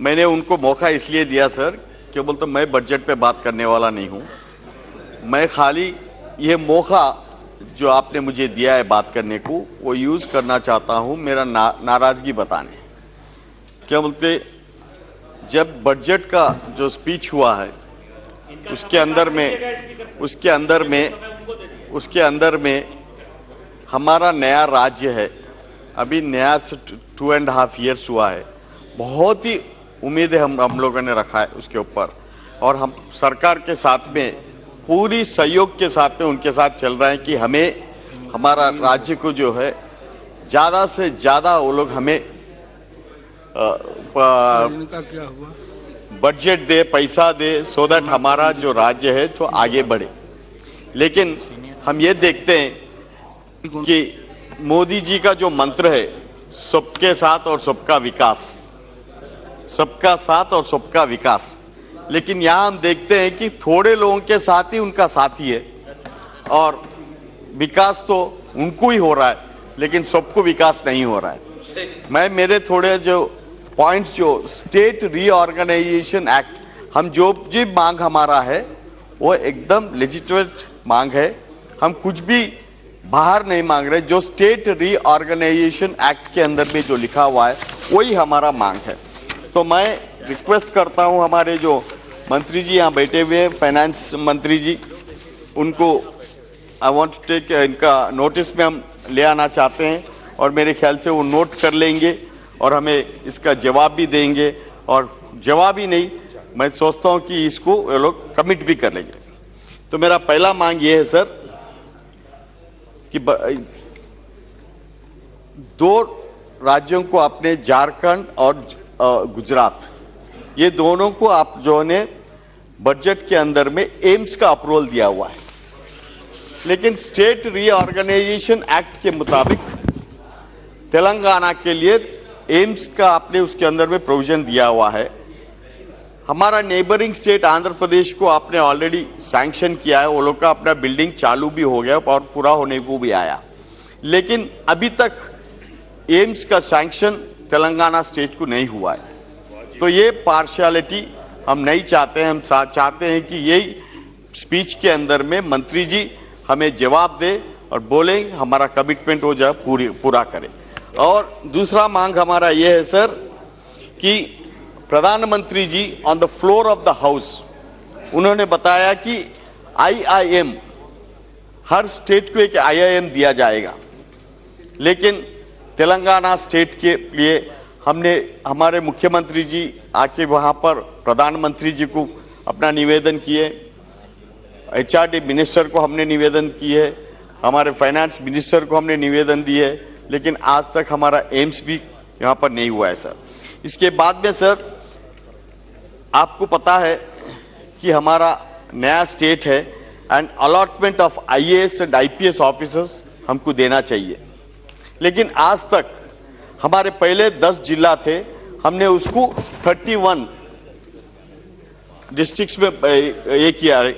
मैंने उनको मौका इसलिए दिया सर कि बोलते मैं बजट पे बात करने वाला नहीं हूँ, मैं खाली ये मौका जो आपने मुझे दिया है बात करने को वो यूज़ करना चाहता हूँ मेरा नाराज़गी बताने। क्या बोलते, जब बजट का जो स्पीच हुआ है उसके अंदर में हमारा नया राज्य है, अभी नया 2.5 years हुआ है, बहुत ही उम्मीदें हम लोगों ने रखा है उसके ऊपर, और हम सरकार के साथ में पूरी सहयोग के साथ में उनके साथ चल रहे हैं कि हमें हमारा राज्य को जो है ज़्यादा से ज़्यादा वो लोग हमें क्या हुआ बजट दे, पैसा दे, सो दैट हमारा जो राज्य है तो आगे बढ़े। लेकिन हम ये देखते हैं कि मोदी जी का जो मंत्र है सबके साथ और सबका विकास, सबका साथ और सबका विकास, लेकिन यहाँ हम देखते हैं कि थोड़े लोगों के साथ ही उनका साथी है और विकास तो उनको ही हो रहा है लेकिन सबको विकास नहीं हो रहा है। मैं मेरे थोड़े जो पॉइंट्स, जो स्टेट रीऑर्गेनाइजेशन एक्ट, हम जो मांग हमारा है वो एकदम लेजिटिमेट मांग है, हम कुछ भी बाहर नहीं मांग रहे, जो स्टेट रीऑर्गेनाइजेशन एक्ट के अंदर में जो लिखा हुआ है वही हमारा मांग है। तो मैं रिक्वेस्ट करता हूं हमारे जो मंत्री जी यहाँ बैठे हुए हैं, फाइनेंस मंत्री जी, उनको आई वांट टू टेक इनका नोटिस में हम ले आना चाहते हैं और मेरे ख्याल से वो नोट कर लेंगे और हमें इसका जवाब भी देंगे, और जवाब ही नहीं, मैं सोचता हूं कि इसको ये लोग कमिट भी कर लेंगे। तो मेरा पहला मांग ये है सर कि 2 राज्यों को आपने, झारखंड और गुजरात, ये दोनों को आप जो ने बजट के अंदर में एम्स का अप्रूवल दिया हुआ है, लेकिन स्टेट रीऑर्गेनाइजेशन एक्ट के मुताबिक तेलंगाना के लिए एम्स का आपने उसके अंदर में प्रोविजन दिया हुआ है। हमारा नेबरिंग स्टेट आंध्र प्रदेश को आपने ऑलरेडी सैंक्शन किया है, वो लोग का अपना बिल्डिंग चालू भी हो गया और पूरा होने को भी आया, लेकिन अभी तक एम्स का सैंक्शन तेलंगाना स्टेट को नहीं हुआ है। तो ये पार्शियलिटी हम नहीं चाहते हैं, हम चाहते हैं कि यही स्पीच के अंदर में मंत्री जी हमें जवाब दे और बोले हमारा कमिटमेंट हो जाए, पूरा करें। और दूसरा मांग हमारा ये है सर कि प्रधानमंत्री ji on the floor of the house उन्होंने बताया कि IIM, हर स्टेट को एक IIM दिया जाएगा, लेकिन तेलंगाना स्टेट के लिए हमने, हमारे मुख्यमंत्री जी आके वहां पर प्रधानमंत्री जी को अपना निवेदन किए, HRD मिनिस्टर को हमने निवेदन किए, हमारे फाइनेंस मिनिस्टर को हमने निवेदन दिए, लेकिन आज तक हमारा एम्स भी यहाँ पर नहीं हुआ है सर। इसके बाद में सर आपको पता है कि हमारा नया स्टेट है and allotment of IAS and IPS officers हमको देना चाहिए, लेकिन आज तक हमारे पहले 10 जिला थे, हमने उसको 31 डिस्ट्रिक्ट्स में ये किया है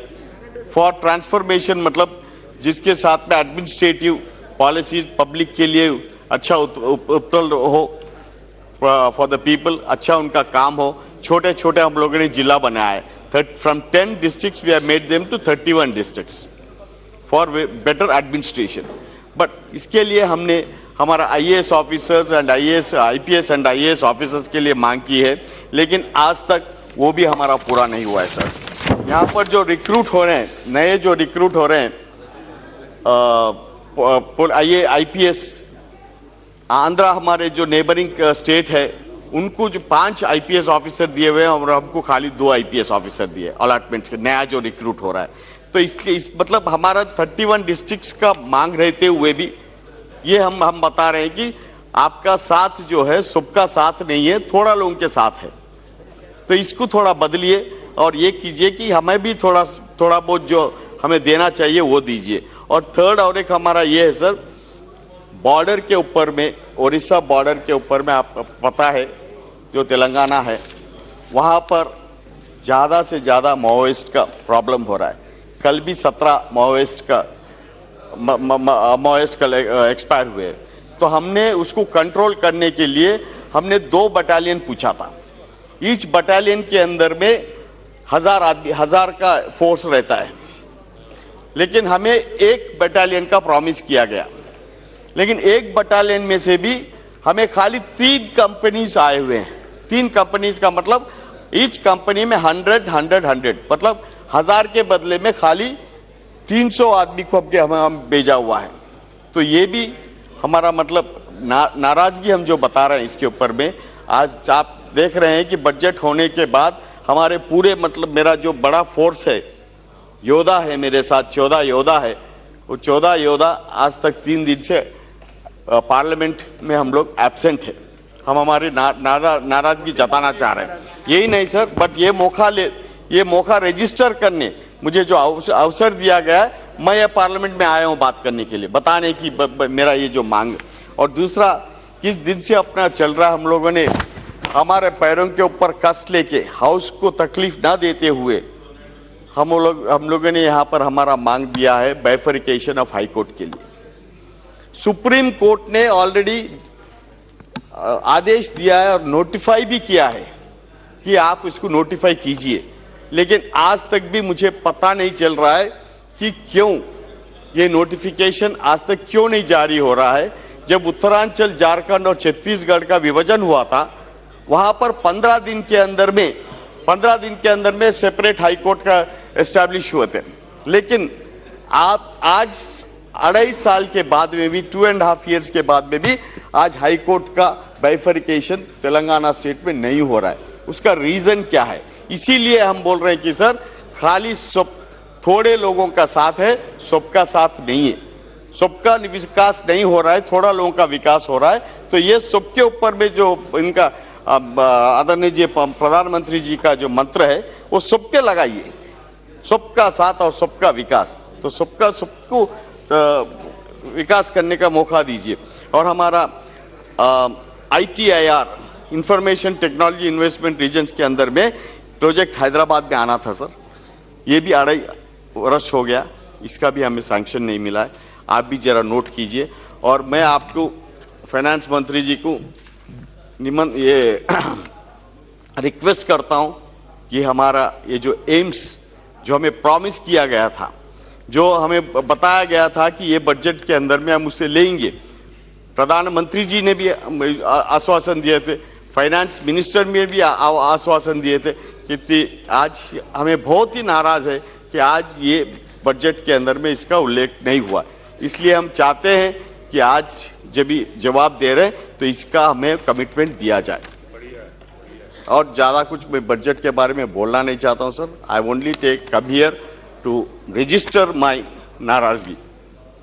फॉर ट्रांसफॉर्मेशन, मतलब जिसके साथ में एडमिनिस्ट्रेटिव पॉलिसीज पब्लिक के लिए अच्छा उपलब्ध हो, फॉर द पीपल, अच्छा उनका काम हो। छोटे छोटे हम लोगों ने जिला बनाया है, from 10 districts we have made them to 31 districts for better administration. But इसके लिए हमने हमारा IAS officers and IPS and IAS officers के लिए मांग की है, लेकिन आज तक वो भी हमारा पूरा नहीं हुआ है सर। यहाँ पर जो रिक्रूट हो रहे हैं, नए जो रिक्रूट हो रहे हैं IPS, आंध्रा हमारे जो नेबरिंग स्टेट है उनको जो 5 IPS ऑफिसर दिए हुए हैं और हमको खाली 2 IPS ऑफिसर दिए अलॉटमेंट्स के, नया जो रिक्रूट हो रहा है। तो इसके मतलब हमारा 31 डिस्ट्रिक्ट्स का मांग रहते हुए भी ये हम बता रहे हैं कि आपका साथ जो है सबका साथ नहीं है, थोड़ा लोगों के साथ है। तो इसको थोड़ा बदलिए और ये कीजिए कि हमें भी थोड़ा बहुत जो हमें देना चाहिए वो दीजिए। और थर्ड और एक हमारा ये है सर, बॉर्डर के ऊपर में, उड़ीसा बॉर्डर के ऊपर में आपको पता है जो तेलंगाना है, वहाँ पर ज़्यादा से ज़्यादा माओइस्ट का प्रॉब्लम हो रहा है। कल भी 17 माओइस्ट का एक्सपायर हुए। तो हमने उसको कंट्रोल करने के लिए हमने 2 बटालियन पूछा था, ईच बटालियन के अंदर में 1000 आदमी 1000 का फोर्स रहता है, लेकिन हमें एक बटालियन का प्रॉमिस किया गया, लेकिन एक बटालियन में से भी हमें खाली 3 कंपनीज आए हुए हैं। 3 कंपनीज का मतलब ईच कंपनी में 100 मतलब 1000 के बदले में खाली 300 आदमी को हम भेजा हुआ है। तो ये भी हमारा मतलब नाराजगी हम जो बता रहे हैं इसके ऊपर में। आज आप देख रहे हैं कि बजट होने के बाद हमारे पूरे मतलब मेरा जो बड़ा फोर्स है, योद्धा है मेरे साथ, 14 योद्धा है, वो 14 योद्धा आज तक 3 दिन से पार्लियामेंट में हम लोग एब्सेंट है। हम हमारी नाराजगी जताना चाह रहे हैं। यही नहीं सर, बट ये मौका रजिस्टर करने मुझे जो अवसर दिया गया है, मैं ये पार्लियामेंट में आया हूं बात करने के लिए, बताने की मेरा ये जो मांग। और दूसरा, किस दिन से अपना चल रहा है, हम लोगों ने हमारे पैरों के ऊपर कस लेके हाउस को तकलीफ ना देते हुए हम लोगों ने यहाँ पर हमारा मांग दिया है बाइफरकेशन ऑफ हाई कोर्ट के लिए। सुप्रीम कोर्ट ने ऑलरेडी आदेश दिया है और नोटिफाई भी किया है कि आप इसको नोटिफाई कीजिए, लेकिन आज तक भी मुझे पता नहीं चल रहा है कि क्यों ये नोटिफिकेशन आज तक क्यों नहीं जारी हो रहा है। जब उत्तरांचल, झारखंड और छत्तीसगढ़ का विभाजन हुआ था, वहां पर 15 दिन के अंदर में सेपरेट हाई कोर्ट का एस्टैब्लिश हुए थे, लेकिन आप आज 2.5 साल के बाद में भी, 2.5 years के बाद में भी आज हाई कोर्ट का बाइफरकेशन तेलंगाना स्टेट में नहीं हो रहा है। उसका रीजन क्या है? इसीलिए हम बोल रहे हैं कि सर, खाली थोड़े लोगों का साथ है, सबका साथ नहीं है। सबका विकास नहीं हो रहा है, थोड़ा लोगों का विकास हो रहा है। तो ये सबके ऊपर में जो इनका आदरणीय जी प्रधानमंत्री जी का जो मंत्र है, वो सबके लगाइए, सबका साथ और सबका विकास। तो सबको विकास करने का मौका दीजिए। और हमारा ITIR information technology investment regions के अंदर में प्रोजेक्ट हैदराबाद में आना था सर, ये भी 2.5 वर्ष हो गया, इसका भी हमें सैंक्शन नहीं मिला है। आप भी जरा नोट कीजिए। और मैं आपको फाइनेंस मंत्री जी को रिक्वेस्ट करता हूं कि हमारा ये जो एम्स जो हमें प्रॉमिस किया गया था, जो हमें बताया गया था कि ये बजट के अंदर में हम उससे लेंगे, प्रधानमंत्री जी ने भी आश्वासन दिए थे, फाइनेंस मिनिस्टर ने भी आश्वासन दिए थे कि आज हमें बहुत ही नाराज है कि आज ये बजट के अंदर में इसका उल्लेख नहीं हुआ। इसलिए हम चाहते हैं कि आज जब भी जवाब दे रहे हैं तो इसका हमें कमिटमेंट दिया जाए। और ज्यादा कुछ मैं बजट के बारे में बोलना नहीं चाहता हूं sir. I only take come here to register my नाराजगी।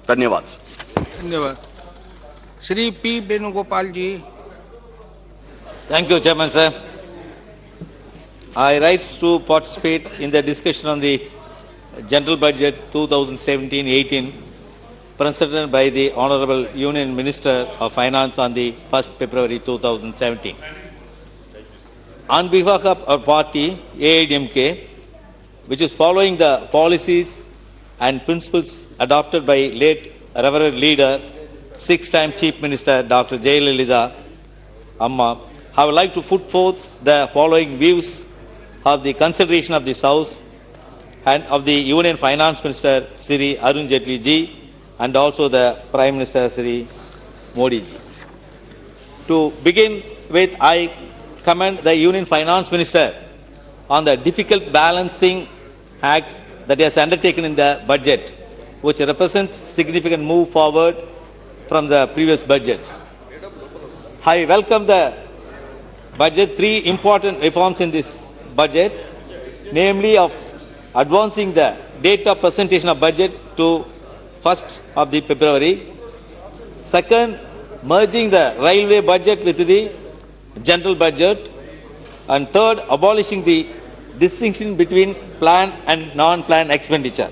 धन्यवाद सर। धन्यवाद। Shri P Venugopal ji. Thank you, Chairman sir. I rise to participate in the discussion on the General Budget 2017-18 presented by the Honorable Union Minister of Finance on the 1st February 2017. On behalf of our party, AIDMK, which is following the policies and principles adopted by late Reverend Leader, 6-time Chief Minister Dr. Jayalalitha Amma, I would like to put forth the following views of the consideration of this House and of the Union Finance Minister Sri Arun Jaitley ji and also the Prime Minister Sri Modi ji. To begin with, I commend the Union Finance Minister on the difficult balancing act that he has undertaken in the budget, which represents significant move forward from the previous budgets. I welcome the budget, 3 important reforms in this budget, namely of advancing the date of presentation of budget to 1st of the February. Second, merging the railway budget with the general budget. And third, abolishing the distinction between planned and non-planned expenditure.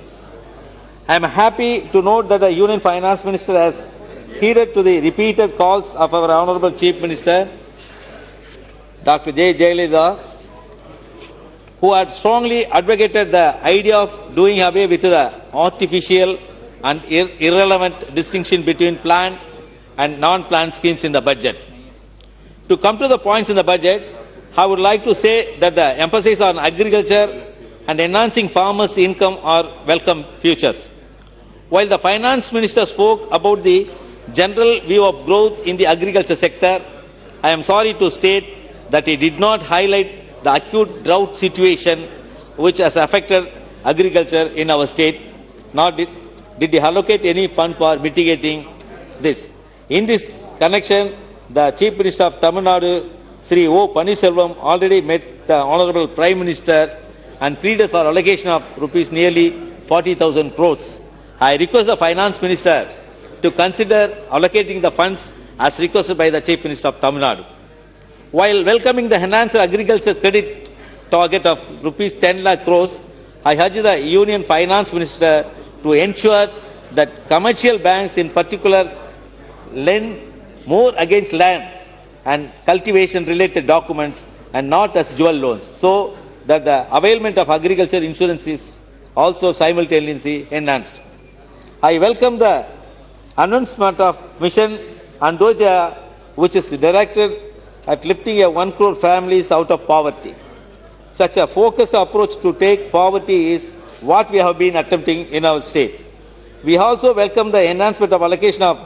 I am happy to note that the Union Finance Minister has heeded to the repeated calls of our Honorable Chief Minister, Dr. Jayalalitha, who had strongly advocated the idea of doing away with the artificial and irrelevant distinction between planned and non-planned schemes in the budget. To come to the points in the budget, I would like to say that the emphasis on agriculture and enhancing farmers' income are welcome futures. While the finance minister spoke about the general view of growth in the agriculture sector, I am sorry to state that he did not highlight the acute drought situation which has affected agriculture in our state, nor did he allocate any fund for mitigating this. In this connection, the Chief Minister of Tamil Nadu, Sri O. Pannirselvam, already met the Honorable Prime Minister and pleaded for allocation of rupees nearly 40,000 crores. I request the Finance Minister to consider allocating the funds as requested by the Chief Minister of Tamil Nadu. While welcoming the enhanced agriculture credit target of rupees 10 lakh crores, I urge the Union Finance Minister to ensure that commercial banks in particular lend more against land and cultivation related documents and not as jewel loans, so that the availment of agriculture insurance is also simultaneously enhanced. I welcome the announcement of Mission Andodya, which is directed at lifting 1 crore families out of poverty. Such a focused approach to take poverty is what we have been attempting in our state. We also welcome the enhancement of allocation of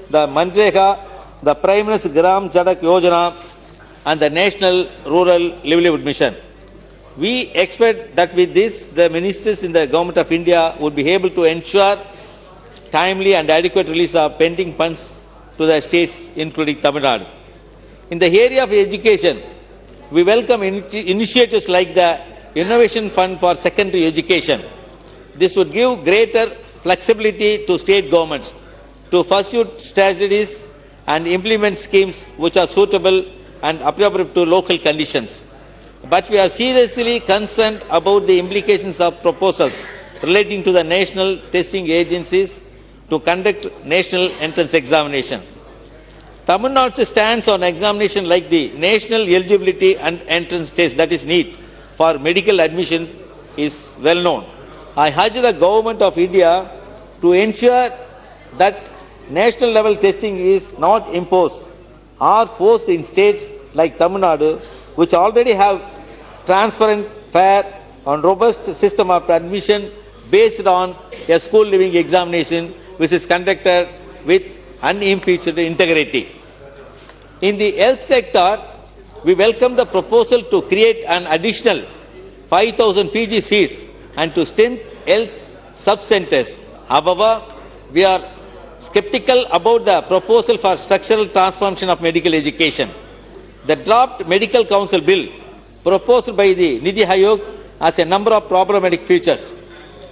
the Manrega, the Prime Minister's Gram Chadak Yojana and the National Rural Livelihood Mission. We expect that with this, the ministers in the Government of India would be able to ensure timely and adequate release of pending funds to the states, including Tamil Nadu. In the area of education, we welcome initiatives like the Innovation Fund for Secondary Education. This would give greater flexibility to state governments to pursue strategies and implement schemes which are suitable and appropriate to local conditions. But we are seriously concerned about the implications of proposals relating to the national testing agencies to conduct national entrance examination. Tamil Nadu's stance on examination like the National Eligibility and Entrance Test, that is NEET, for medical admission is well known. I urge the Government of India to ensure that national level testing is not imposed or forced in states like Tamil Nadu, which already have transparent, fair and robust system of admission based on a school living examination which is conducted with unimpeached integrity. In the health sector, we welcome the proposal to create an additional 5,000 PG seats and to strengthen health sub-centers. However, we are skeptical about the proposal for structural transformation of medical education. The draft Medical Council Bill proposed by the Nidhi Aayog has a number of problematic features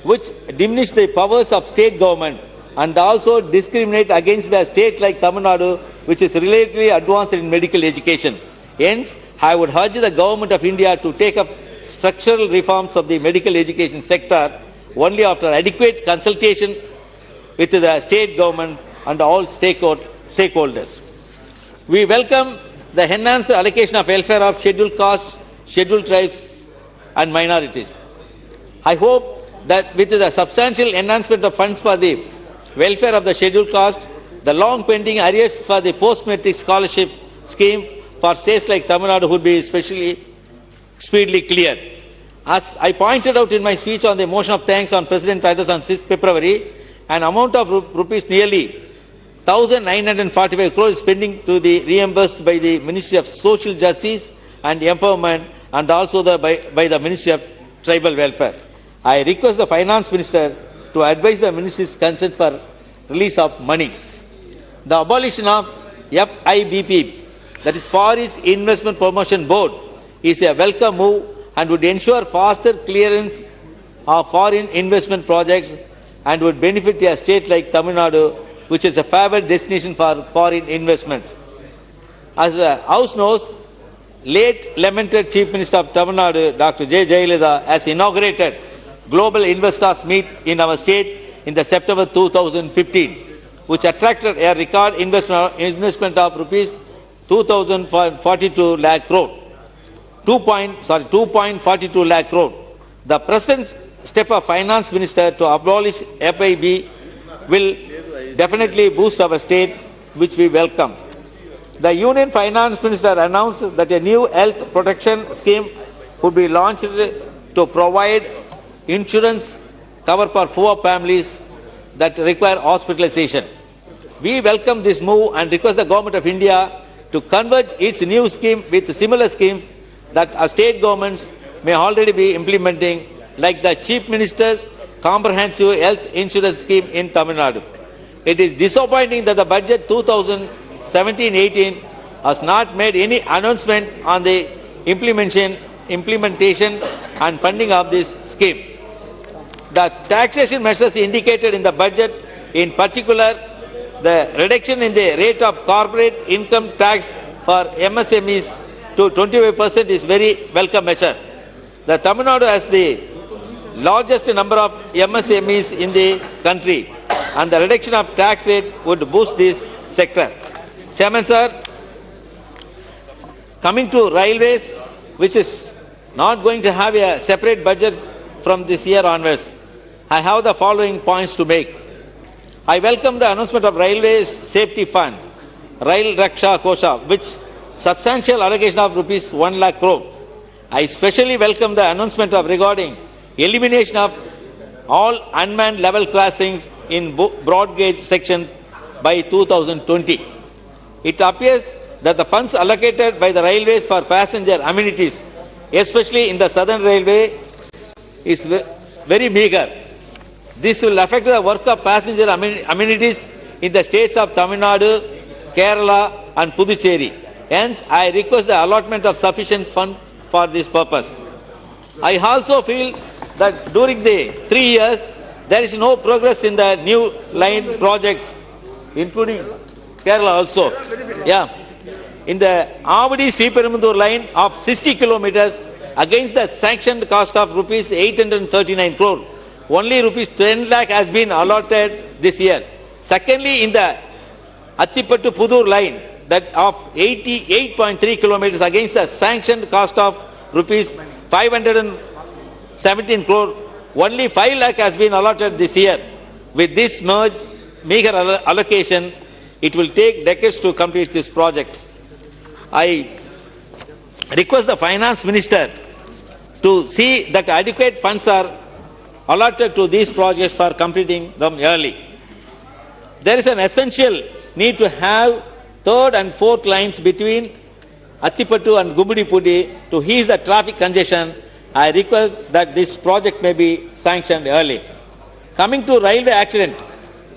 which diminish the powers of state government and also discriminate against the state like Tamil Nadu, which is relatively advanced in medical education. Hence, I would urge the Government of India to take up structural reforms of the medical education sector only after adequate consultation with the state government and all stakeholders. We welcome the enhanced allocation of welfare of scheduled castes, scheduled tribes and minorities. I hope that with the substantial enhancement of funds for the welfare of the scheduled caste, the long pending arrears for the post-matric scholarship scheme for states like Tamil Nadu would be speedily cleared. As I pointed out in my speech on the motion of thanks on President address on 6th February, an amount of rupees nearly 1,945 crores is pending to be reimbursed by the Ministry of Social Justice and Empowerment and also by the Ministry of Tribal Welfare. I request the Finance Minister to advise the Ministry's consent for release of money. The abolition of FIBP, that is Foreign Investment Promotion Board, is a welcome move and would ensure faster clearance of foreign investment projects and would benefit a state like Tamil Nadu, which is a favored destination for foreign investments. As the House knows, late lamented Chief Minister of Tamil Nadu, Dr. J. Jayalalitha, has inaugurated Global Investors Meet in our state in the September 2015, which attracted a record investment of rupees 2,042 lakh crore. 2.42 lakh crore. The present step of Finance Minister to abolish FIB will definitely boost our state, which we welcome. The Union Finance Minister announced that a new health protection scheme would be launched to provide insurance cover for poor families that require hospitalization. We welcome this move and request the Government of India to converge its new scheme with similar schemes that our state governments may already be implementing, like the Chief Minister's Comprehensive Health Insurance Scheme in Tamil Nadu. It is disappointing that the budget 2017-18 has not made any announcement on the implementation and funding of this scheme. The taxation measures indicated in the budget, in particular the reduction in the rate of corporate income tax for MSMEs to 25%, is very welcome measure. The Tamil Nadu has the largest number of MSMEs in the country, and the reduction of tax rate would boost this sector. Chairman sir, coming to railways, which is not going to have a separate budget from this year onwards, I have the following points to make. I welcome the announcement of Railways Safety Fund, Rail Raksha Kosha, which substantial allocation of rupees 1 lakh crore. I especially welcome the announcement of regarding elimination of all unmanned level crossings in broad gauge section by 2020. It appears that the funds allocated by the railways for passenger amenities, especially in the Southern Railway, is very meager. This will affect the work of passenger amenities in the states of Tamil Nadu, Kerala and Puducherry. Hence, I request the allotment of sufficient funds for this purpose. I also feel that during the 3 years, there is no progress in the new line projects, including Kerala also. Yeah. In the Avadi-Sriperumbudur line of 60 kilometers, against the sanctioned cost of rupees 839 crore, only rupees 10 lakh has been allotted this year. Secondly, in the Attipattu-Pudur line, that of 88.3 kilometers, against the sanctioned cost of rupees 517 crore, only 5 lakh has been allotted this year. With this meager allocation, it will take decades to complete this project. I request the Finance Minister to see that adequate funds are allotted to these projects for completing them early. There is an essential need to have third and fourth lines between Attipattu and Gumbudipudi to ease the traffic congestion. I request that this project may be sanctioned early. Coming to railway accident,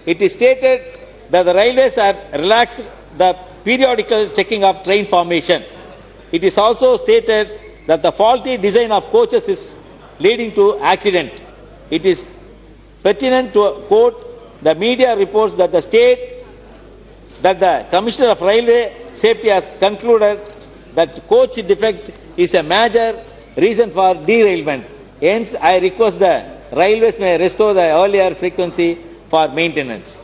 it is stated that the railways have relaxed the periodical checking of train formation. It is also stated that the faulty design of coaches is leading to accident. It is pertinent to quote the media reports that the Commissioner of Railway Safety has concluded that coach defect is a major reason for derailment. Hence, I request the railways may restore the earlier frequency for maintenance.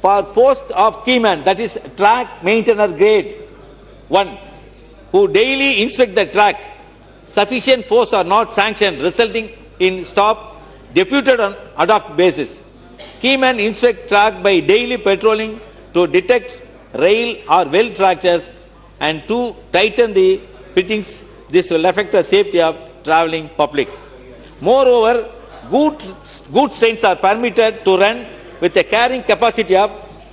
For post of keyman, that is track maintainer grade 1, who daily inspect the track, sufficient force are not sanctioned, resulting in stop deputed on ad hoc basis. Keymen inspect track by daily patrolling to detect rail or weld fractures and to tighten the fittings. This will affect the safety of travelling public. Moreover, goods trains are permitted to run with a carrying capacity of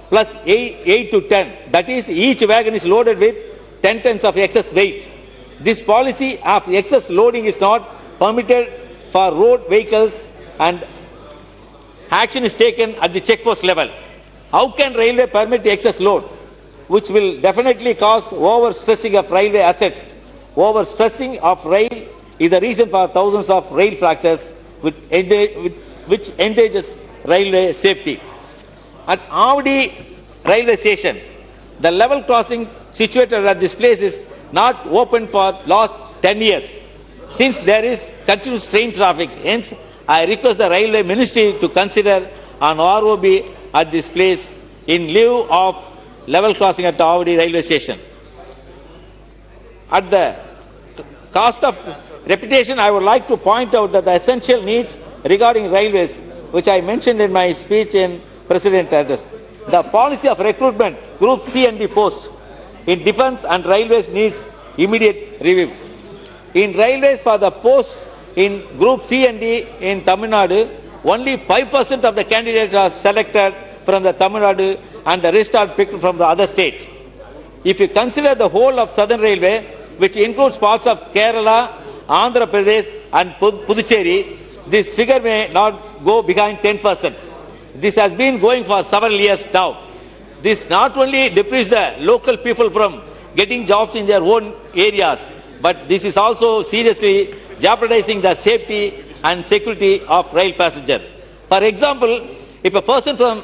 plus 8 to 10. That is, each wagon is loaded with 10 tons of excess weight. This policy of excess loading is not permitted for road vehicles, and action is taken at the checkpost level. How can railway permit excess load, which will definitely cause overstressing of railway assets? Overstressing of rail is the reason for thousands of rail fractures, which endangers railway safety. At Avadi railway station, the level crossing situated at this place is not open for last 10 years, since there is continuous train traffic. Hence, I request the Railway Ministry to consider an ROB at this place in lieu of level crossing at Avadi railway station. At the cost of repetition, I would like to point out that the essential needs regarding railways, which I mentioned in my speech in President address. The policy of recruitment, Group C and D posts in defence and railways needs immediate review. In railways, for the posts in Group C and D in Tamil Nadu, only 5% of the candidates are selected from the Tamil Nadu and the rest are picked from the other states. If you consider the whole of Southern Railway, which includes parts of Kerala, Andhra Pradesh and Puducherry, this figure may not go behind 10%. This has been going for several years now. This not only deprives the local people from getting jobs in their own areas, but this is also seriously jeopardizing the safety and security of rail passenger. For example, if a person from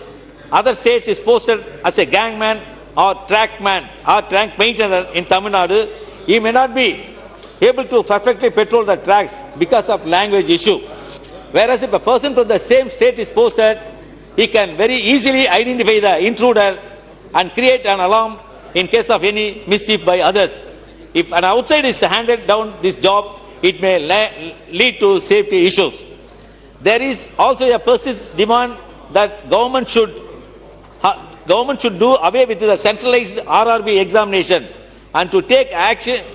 other states is posted as a gangman or trackman or track maintainer in Tamil Nadu, he may not be able to perfectly patrol the tracks because of language issue. Whereas if a person from the same state is posted, he can very easily identify the intruder and create an alarm in case of any mischief by others. If an outsider is handed down this job, it may lead to safety issues. There is also a persistent demand that government should do away with the centralized RRB examination and to take action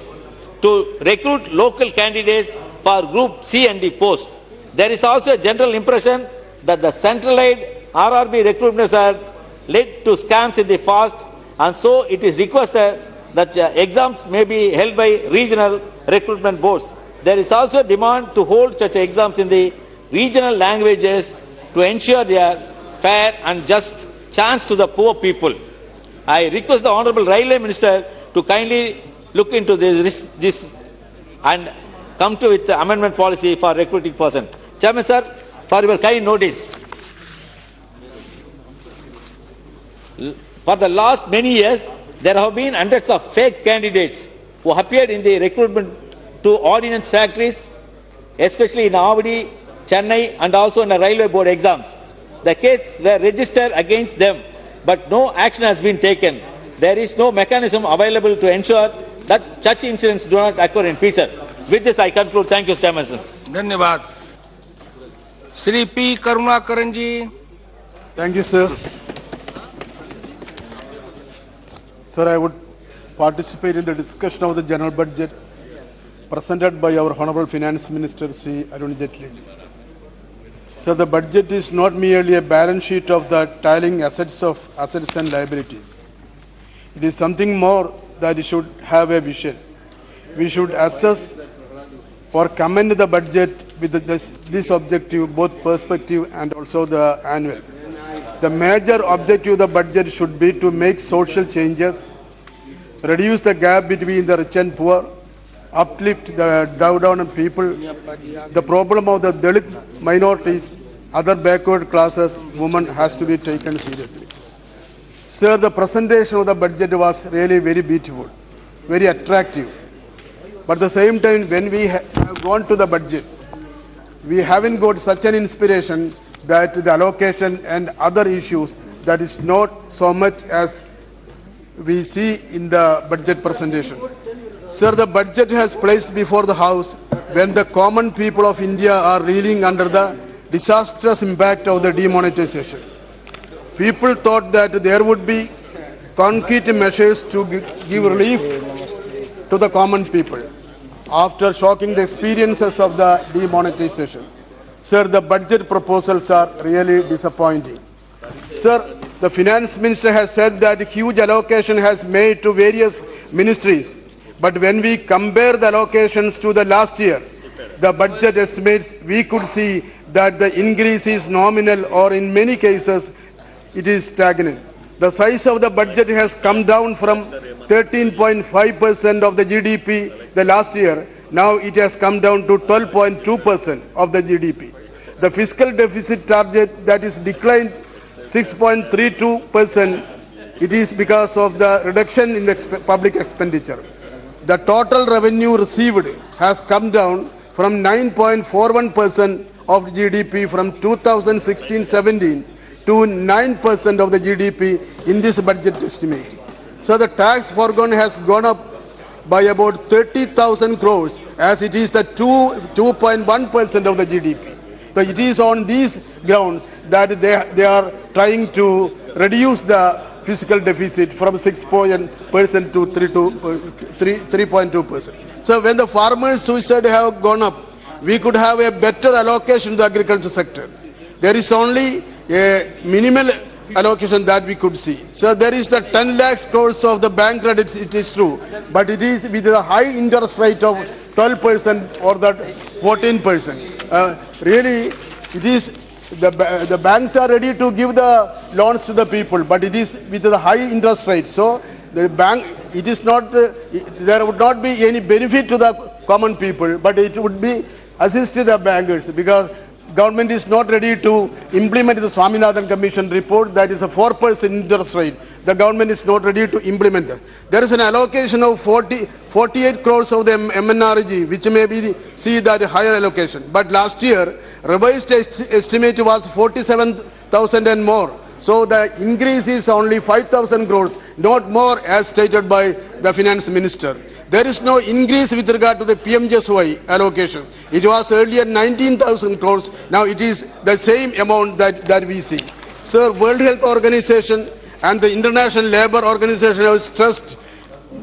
to recruit local candidates for Group C and D posts. There is also a general impression that the centralized RRB recruitments are led to scams in the past, and so it is requested that exams may be held by regional recruitment boards. There is also a demand to hold such exams in the regional languages to ensure their fair and just chance to the poor people. I request the Honourable Railway Minister to kindly look into this and come to with the amendment policy for recruiting person. Chairman sir, for your kind notice, for the last many years, there have been hundreds of fake candidates who appeared in the recruitment to ordnance factories, especially in Avadi, Chennai, and also in the railway board exams. The case were registered against them, but no action has been taken. There is no mechanism available to ensure that such incidents do not occur in future. With this, I conclude. Thank you, Chairman. धन्यवाद. Shri P Karunakaran ji. Thank you, sir. Sir, I would participate in the discussion of the general budget presented by our Honorable Finance Minister, Sri Arun Jaitley. Sir, the budget is not merely a balance sheet of the tiling assets and liabilities. It is something more that it should have a vision. We should assess or commend the budget with this objective, both perspective and also the annual. The major objective of the budget should be to make social changes, reduce the gap between the rich and poor, uplift the down people, the problem of the Dalit minorities, other backward classes, women has to be taken seriously. Sir, the presentation of the budget was really very beautiful, very attractive. But at the same time, when we have gone to the budget, we haven't got such an inspiration that the allocation and other issues, that is not so much as we see in the budget presentation. Sir, the budget has placed before the House when the common people of India are reeling under the disastrous impact of the demonetization. People thought that there would be concrete measures to give relief to the common people after shocking the experiences of the demonetization. Sir, the budget proposals are really disappointing. Sir, the Finance Minister has said that huge allocation has made to various ministries. But when we compare the allocations to the last year, the budget estimates, we could see that the increase is nominal or in many cases it is stagnant. The size of the budget has come down from 13.5% of the GDP the last year. Now it has come down to 12.2% of the GDP. The fiscal deficit target that is declined 6.32%, it is because of the reduction in the public expenditure. The total revenue received has come down from 9.41% of GDP from 2016-17 to 9% of the GDP in this budget estimate. So the tax foregone has gone up by about 30,000 crores as it is the 2.1% of the GDP. So it is on these grounds that they are trying to reduce the fiscal deficit from 6% to 3.2%. So when the farmers' suicide have gone up, we could have a better allocation to the agriculture sector. There is only a minimal allocation that we could see. So there is the 10 lakhs crores of the bank credits, it is true, but it is with a high interest rate of 12% or that 14%. Really, it is the banks are ready to give the loans to the people, but it is with the high interest rate. So the bank, it is not, there would not be any benefit to the common people, but it would be assist the bankers, because government is not ready to implement the Swaminathan Commission report, that is a 4% interest rate. The government is not ready to implement that. There is an allocation of 48 crores of the MNRG, which may be see that higher allocation. But last year, revised estimate was 47,000 and more. So the increase is only 5,000 crores, not more as stated by the finance minister. There is no increase with regard to the PMJSY allocation. It was earlier 19,000 crores. Now it is the same amount that we see. Sir, World Health Organization and the International Labour Organization have stressed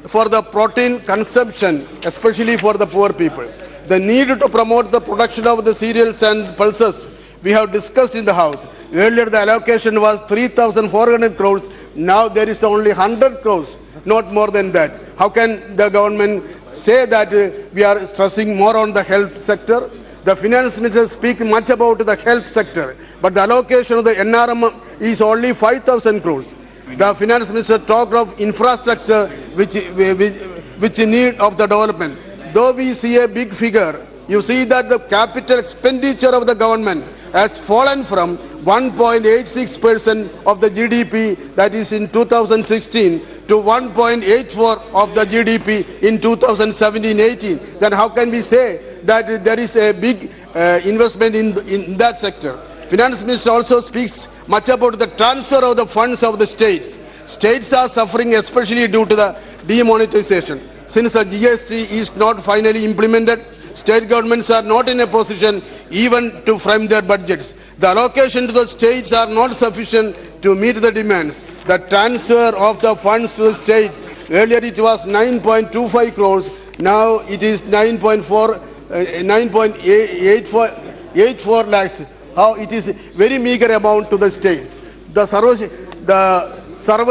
for the protein consumption, especially for the poor people. The need to promote the production of the cereals and pulses we have discussed in the House. Earlier the allocation was 3,400 crores. Now there is only 100 crores, not more than that. How can the government say that we are stressing more on the health sector? The finance minister speaks much about the health sector, but the allocation of the NRM is only 5,000 crores. The finance minister talked of infrastructure which need of the development. Though we see a big figure, you see that the capital expenditure of the government has fallen from 1.86% of the GDP, that is in 2016, to 1.84% of the GDP in 2017-18. Then how can we say that there is a big investment in that sector? Finance Minister also speaks much about the transfer of the funds of the states. States are suffering especially due to the demonetization. Since the GST is not finally implemented, state governments are not in a position even to frame their budgets. The allocation to the states are not sufficient to meet the demands. The transfer of the funds to the states, earlier it was 9.25 crores, now it is 9.84 lakhs. How it is very meager amount to the state. The Sarva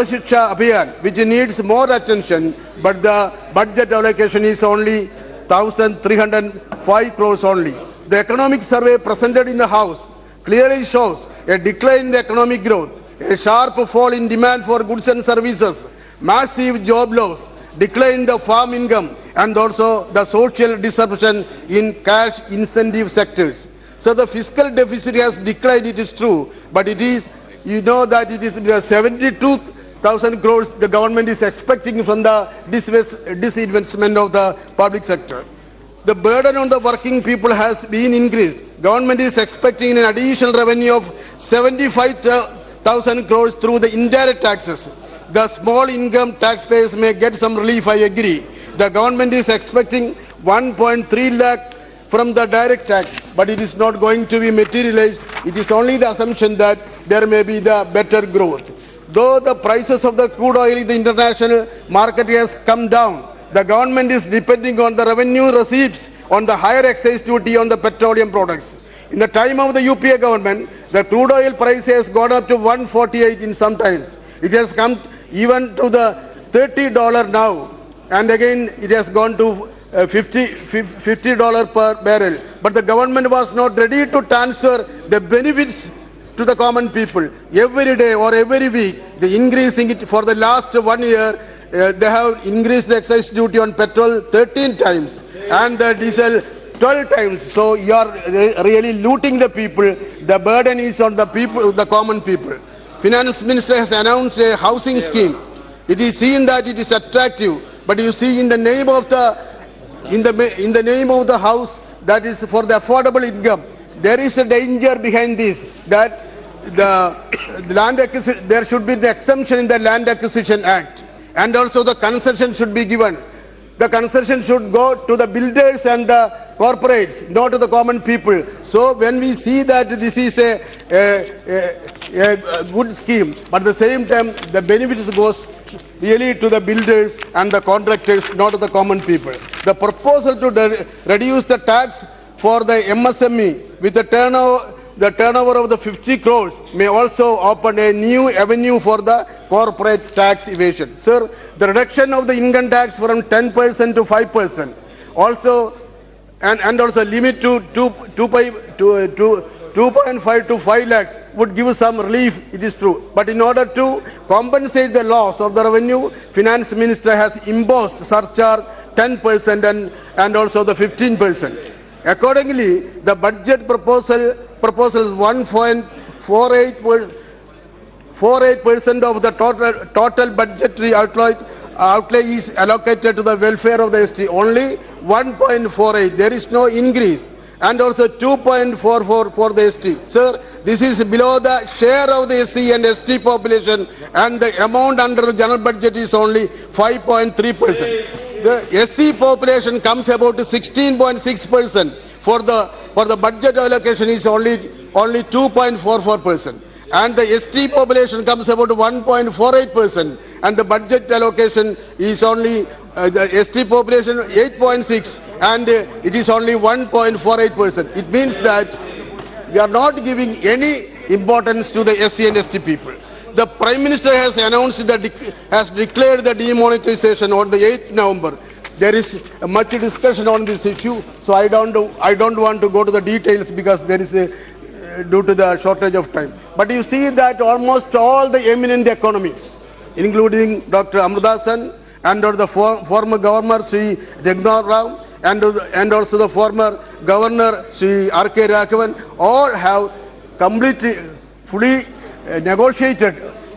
Shiksha Abhiyan, which needs more attention, but the budget allocation is only 1,305 crores only. The economic survey presented in the House clearly shows a decline in the economic growth, a sharp fall in demand for goods and services, massive job loss, decline in the farm income, and also the social disruption in cash incentive sectors. So the fiscal deficit has declined, it is true, but it is, you know that it is 72,000 crores the government is expecting from the disinvestment of the public sector. The burden on the working people has been increased. Government is expecting an additional revenue of 75,000 crores through the indirect taxes. The small income taxpayers may get some relief, I agree. The government is expecting 1.3 lakh from the direct tax, but it is not going to be materialized. It is only the assumption that there may be the better growth. Though the prices of the crude oil in the international market has come down, the government is depending on the revenue receipts on the higher excise duty on the petroleum products. In the time of the UPA government, the crude oil price has gone up to 148 in some times. It has come even to the $30 now, and again it has gone to $50 per barrel. But the government was not ready to transfer the benefits to the common people. Every day or every week, they increasing it. For the last 1 year, they have increased the excise duty on petrol 13 times and the diesel 12 times. So you are really looting the people. The burden is on the people, the common people. Finance Minister has announced a housing scheme. It is seen that it is attractive, but you see in the name of the name of the house, that is for the affordable income, there is a danger behind this, that the land acquisition, there should be the exemption in the Land Acquisition Act, and also the concession should be given. the concession should go to the builders and the corporates, not to the common people. So when we see that this is a good scheme, but at the same time the benefits goes really to the builders and the contractors, not to the common people. The proposal to reduce the tax for the MSME with the turnover of the 50 crores may also open a new avenue for the corporate tax evasion. Sir, the reduction of the income tax from 10% to 5%, also and also limit to 2.5 to 5 lakhs would give some relief, it is true. But in order to compensate the loss of the revenue, Finance Minister has imposed surcharge 10% and also the 15%. Accordingly, the budget proposal 1.48% of the total budgetary outlay is allocated to the welfare of the ST. Only 1.48. There is no increase. And also 2.44 for the ST. Sir, this is below the share of the SC and ST population, and the amount under the general budget is only 5.3%. The SC population comes about 16.6%. For the budget allocation is only 2.44%. And the ST population comes about 1.48%. And the budget allocation is only the ST population 8.6, and it is only 1.48%. It means that we are not giving any importance to the SC and ST people. The Prime Minister has announced has declared the demonetization on the 8th November. There is much discussion on this issue, so I don't want to go to the details because there is due to the shortage of time. But you see that almost all the eminent economists, including Dr. Amrdasan and the former governor Sri Jagannath Rao and also the former governor Sri R.K. Raghavan, all have fully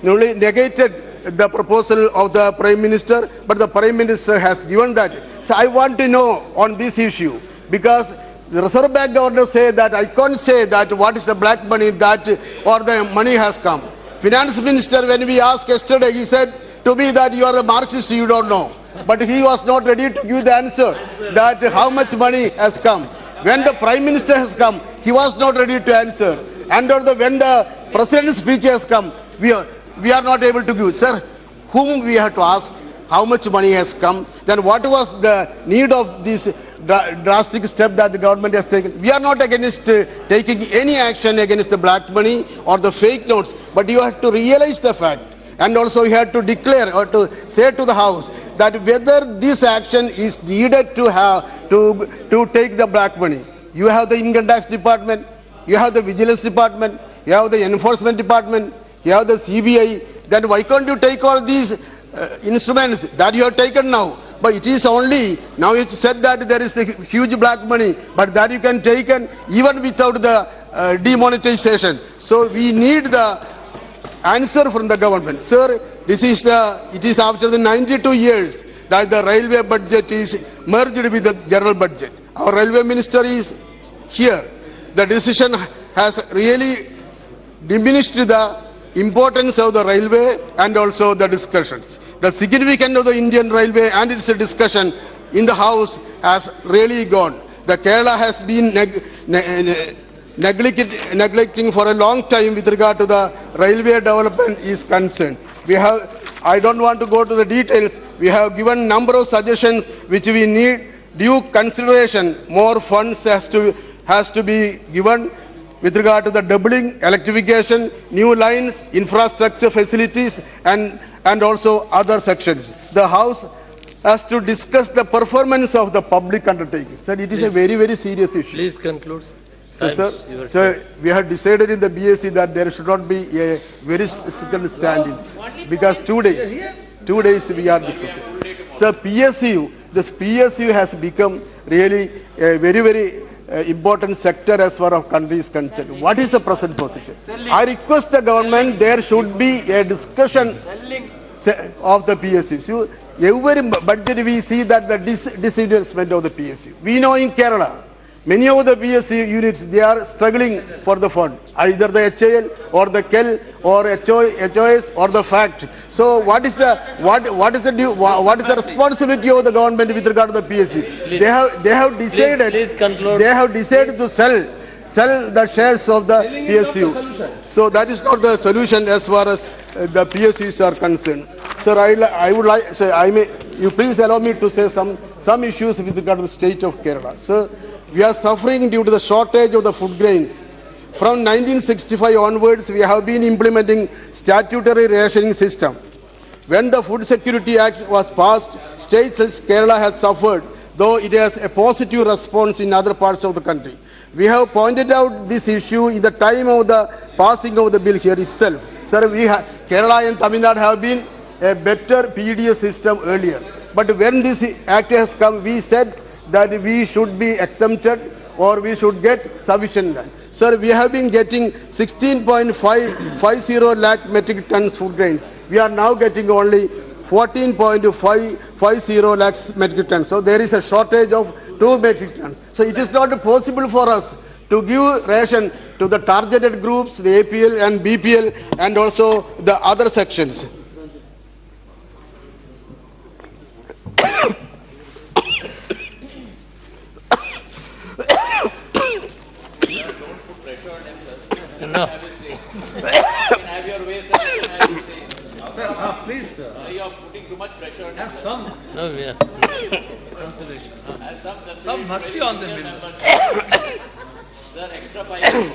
negated the proposal of the Prime Minister, but the Prime Minister has given that. So I want to know on this issue, because the Reserve Bank governor say that I can't say that what is the black money that or the money has come. Finance Minister, when we asked yesterday, he said to me that you are the Marxist, you don't know. But he was not ready to give the answer that how much money has come. When the Prime Minister has come, he was not ready to answer. And when the President's speech has come, we are not able to give. Sir, whom we have to ask how much money has come, then what was the need of this drastic step that the government has taken? We are not against taking any action against the black money or the fake notes, but you have to realize the fact, and also you have to declare or to say to the House that whether this action is needed to take the black money. You have the Income Tax Department, you have the Vigilance Department, you have the Enforcement Department, you have the CBI. Then why can't you take all these instruments that you have taken now? But it is only, now you said that there is a huge black money, but that you can take even without the demonetization. So we need the answer from the government. Sir, it is after the 92 years that the railway budget is merged with the general budget. Our railway minister is here. The decision has really diminished the importance of the railway and also the discussions. The significance of the Indian Railway and its discussion in the House has really gone. The Kerala has been neglecting for a long time with regard to the railway development is concerned. I don't want to go to the details. We have given number of suggestions which we need due consideration. More funds has to be given with regard to the doubling, electrification, new lines, infrastructure facilities, and also other sections. The House has to discuss the performance of the public undertaking. Sir, it is a very, very serious issue. Please conclude. Sir, we have decided in the BSc that there should not be a very significant stand in this, because 2 days we are discussing. Sir, this PSU has become really a very, very important sector as far as country is concerned. What is the present position? I request the government, there should be a discussion of the PSU. So, every budget we see that the disinvestment of the PSU. We know in Kerala, Many of the PSC units, they are struggling for the fund, either the HAL or the KEL or HOS or the FACT. So what is the responsibility of the government with regard to the PSC? They have decided. Please conclude. They have decided to sell the shares of the PSU. So that is not the solution as far as the PSUs are concerned. Sir, I would like, sir, you please allow me to say some issues with regard to the state of Kerala. Sir, we are suffering due to the shortage of the food grains. From 1965 onwards, we have been implementing statutory rationing system. When the Food Security Act was passed, states such as Kerala has suffered, though it has a positive response in other parts of the country. We have pointed out this issue in the time of the passing of the bill here itself. Sir, Kerala and Tamil Nadu have been a better PDS system earlier. But when this act has come, we said that we should be exempted or we should get sufficient land. Sir, we have been getting 16.50 lakh metric tons food grains. We are now getting only 14.550 lakhs metric tons. So there is a shortage of 2 metric tons. So it is not possible for us to give ration to the targeted groups, the APL and BPL and also the other sections. No. Have your way, sir. Please, sir. You are putting too much pressure on them. Have some. No, yeah. Consideration. Have Some mercy on them, minister. Sir, extra 5.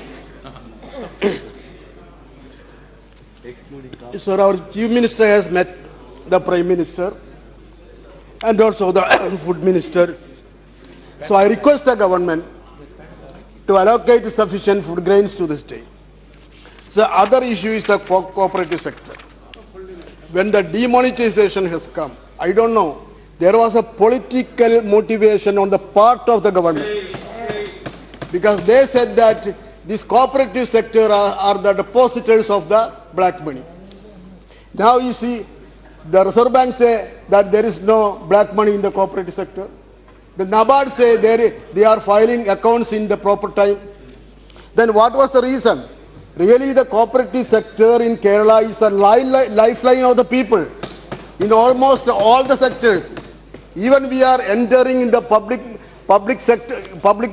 Sir, our Chief Minister has met the Prime Minister and also the Food Minister. So I request the government to allocate sufficient food grains to the state. So other issue is the cooperative sector. When the demonetization has come, I don't know, there was a political motivation on the part of the government. Because they said that this cooperative sector are the depositors of the black money. Now you see, the Reserve Bank say that there is no black money in the cooperative sector. The NABARD say they are filing accounts in the proper time. Then what was the reason? Really, the cooperative sector in Kerala is the lifeline of the people in almost all the sectors. Even we are entering in the public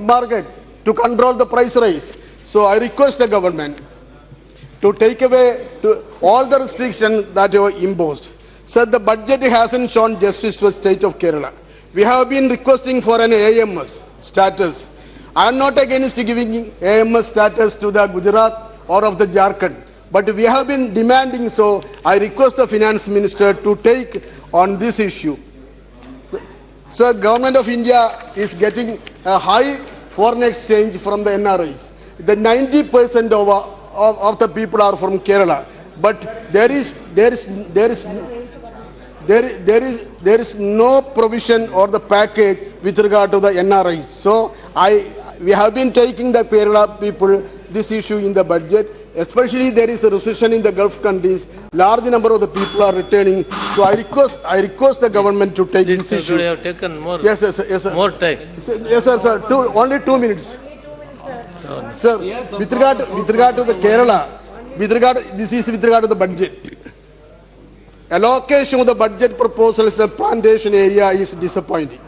market to control the price rise. So I request the government to take away all the restrictions that were imposed. Sir, the budget hasn't shown justice to the state of Kerala. We have been requesting for an AMS status. I am not against giving AMS status to the Gujarat or of the Jharkhand, but we have been demanding, so I request the Finance Minister to take on this issue. Sir, Government of India is getting a high foreign exchange from the NRIs. The 90% of the people are from Kerala, but there is no provision or the package with regard to the NRIs. So we have been taking the Kerala people this issue in the budget, especially there is a recession in the Gulf countries. Large number of the people are returning. So I request the government to take this issue. You have taken more. Yes, sir. Yes, sir. More time. Yes, sir. Only 2 minutes. Sir, with regard to the Kerala, this is with regard to the budget. Allocation of the budget proposals, the plantation area is disappointing.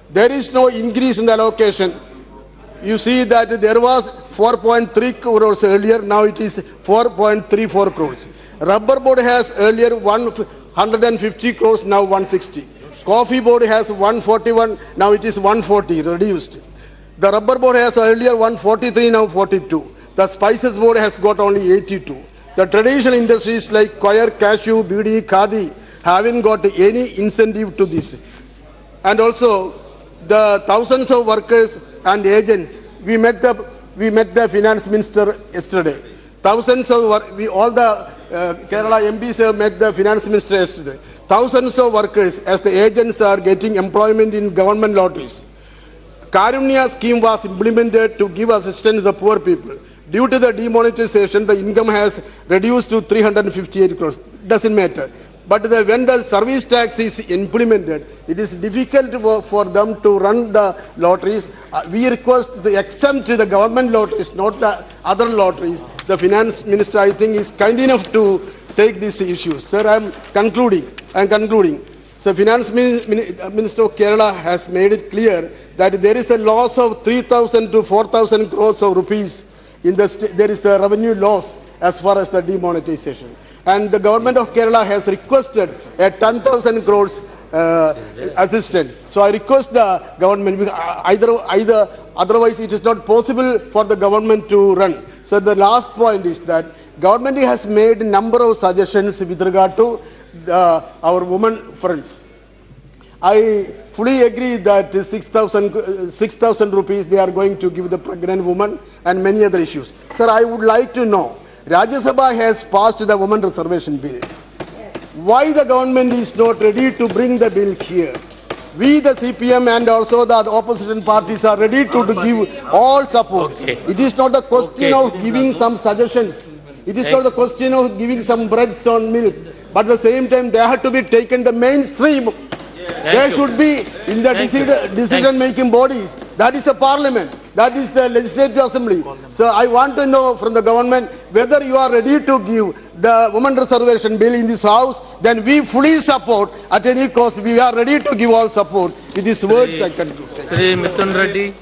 There is no increase in the allocation. You see that there was 4.3 crores earlier, now it is 4.34 crores. Rubber board has earlier 150 crores, now 160. Coffee board has 141, now it is 140, reduced. The rubber board has earlier 143, now 42. The spices board has got only 82. The traditional industries like coir, cashew, bidi, khadi haven't got any incentive to this. And also the thousands of workers and agents, we met the Finance Minister yesterday. Thousands of all the Kerala MPs have met the Finance Minister yesterday. Thousands of workers as the agents are getting employment in government lotteries. Karunya scheme was implemented to give assistance to the poor people. Due to the demonetization, the income has reduced to 358 crores. Doesn't matter. But when the service tax is implemented, it is difficult for them to run the lotteries. We request to exempt the government lotteries, not the other lotteries. The finance minister, I think, is kind enough to take these issues. Sir, I am concluding. So Finance Minister of Kerala has made it clear that there is a loss of 3,000 to 4,000 crores of rupees. There is a revenue loss as far as the demonetization. And the government of Kerala has requested a 10,000 crores assistance. So I request the government, otherwise it is not possible for the government to run. So the last point is that government has made a number of suggestions with regard to our women friends. I fully agree that 6,000 rupees they are going to give the pregnant woman and many other issues. Sir, I would like to know, Rajya Sabha has passed the women reservation bill. Why the government is not ready to bring the bill here? We, the CPM and also the opposition parties are ready to give all support. Okay. It is not the question of giving some suggestions. It is not the question of giving some breads on milk. But at the same time, they have to be taken the mainstream. They should be in the decision-making bodies. That is the parliament. That is the legislative assembly. So I want to know from the government whether you are ready to give the women reservation bill in this house. Then we fully support at any cost. We are ready to give all support. It is words I conclude. Sri Mithun Reddy.